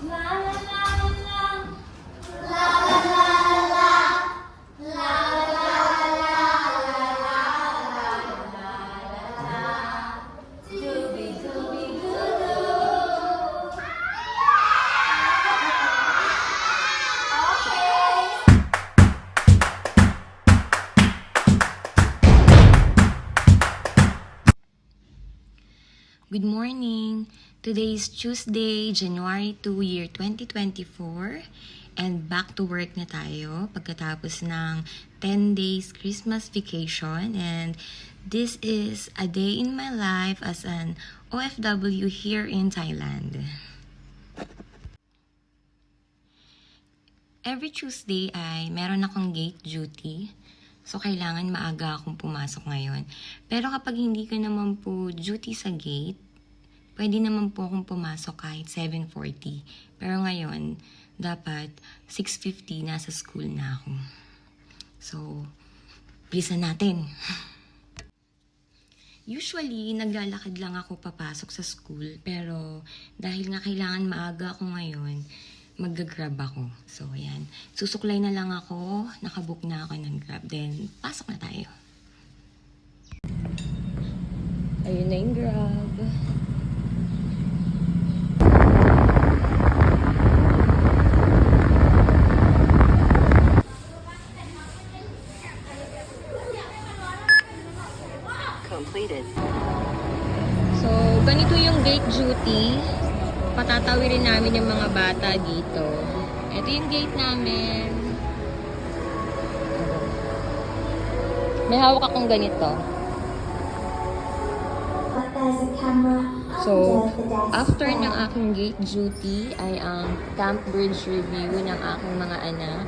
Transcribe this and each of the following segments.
Good morning! Today is Tuesday, January 2, year 2024. And back to work na tayo pagkatapos ng 10 days Christmas vacation. And this is a day in my life as an OFW here in Thailand. Every Tuesday ay meron akong gate duty. So, kailangan maaga akong pumasok ngayon. Pero kapag hindi ko naman po duty sa gate, pwede naman po akong pumasok kahit 7:40. Pero ngayon, dapat 6:50 nasa school na ako. So, bilisan natin. Usually, naglalakad lang ako papasok sa school. Pero dahil nga kailangan maaga ako ngayon, mag-grab ako. So, ayan. Susuklay na lang ako. Nakabook na ako ng grab. Then, pasok na tayo. Ayun na yung grab. Completed. So, ganito yung gate duty. Patatawirin namin yung mga bata dito. Ito yung gate namin. May hawak akong ganito. So, after ng aking gate duty ay ang camp bridge review ng aking mga anak.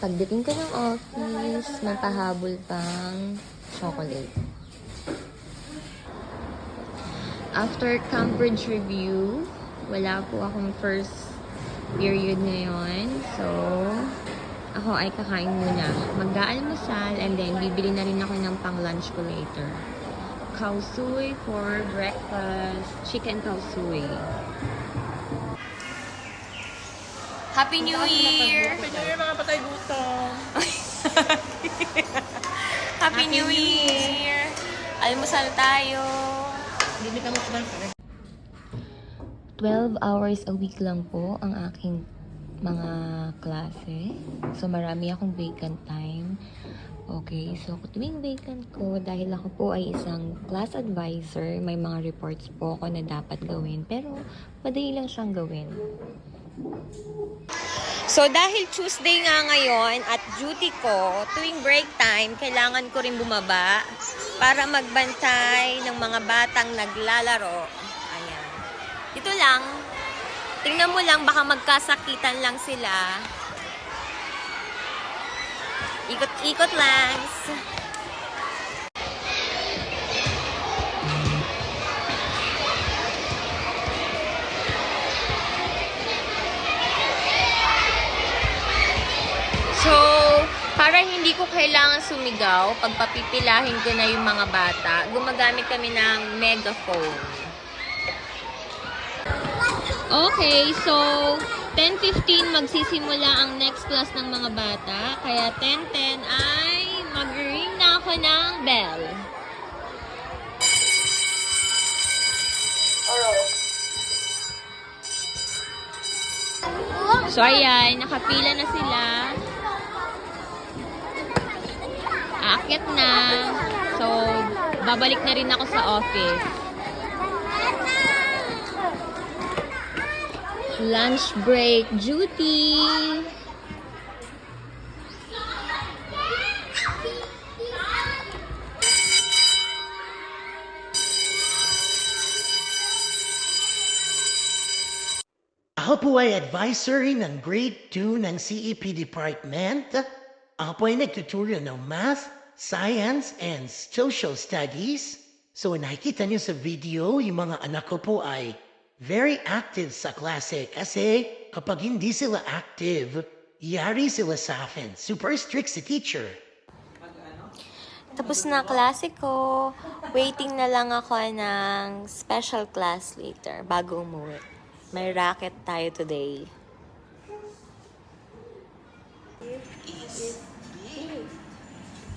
Pagdating ko ng office, may pahabol pang chocolate. After camp bridge review, wala po akong first period ngayon. So, ako ay kakain muna. Mag-aalmusal and then bibili na rin ako ng pang-lunch ko later. Khao sui for breakfast. Chicken khao sui. Happy New Year! Happy New Year mga patay gutom! Happy New Year! Almusal tayo! 12 hours a week lang po ang aking mga klase. So, marami akong vacant time. Okay, so tuwing vacant ko, dahil ako po ay isang class advisor, may mga reports po ako na dapat gawin. Pero, madali lang siyang gawin. So, dahil Tuesday nga ngayon at duty ko, tuwing break time, kailangan ko rin bumaba para magbantay ng mga batang naglalaro. Ayan. Dito lang. Tingnan mo lang, baka magkasakitan lang sila. Ikot-ikot lang. So, para hindi ko kailangan sumigaw, pag papipilahin ko na yung mga bata, gumagamit kami ng megaphone. Okay, so 10:15 magsisimula ang next class ng mga bata. Kaya 10:10 ay mag-ring na ako ng bell. So, ayan, nakapila na sila. Aakyat na. So, babalik na rin ako sa office. Lunch break duty. Ako po ay advisory ng grade 2 ng CEP Department. Ako po ay nagtuturo ng Math, Science, and Social Studies. So nakikita niyo sa video, yung mga anak ko po ay very active sa klase kasi kapag hindi sila active, yari sila sa akin. Super strict si teacher. Tapos na klase ko. Waiting na lang ako ng special class later bago umuwi. May racket tayo today.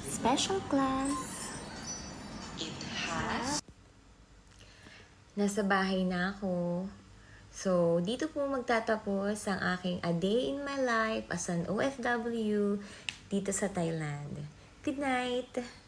Special class. Nasa bahay na ako. So, dito po magtatapos ang aking a day in my life as an OFW dito sa Thailand. Good night!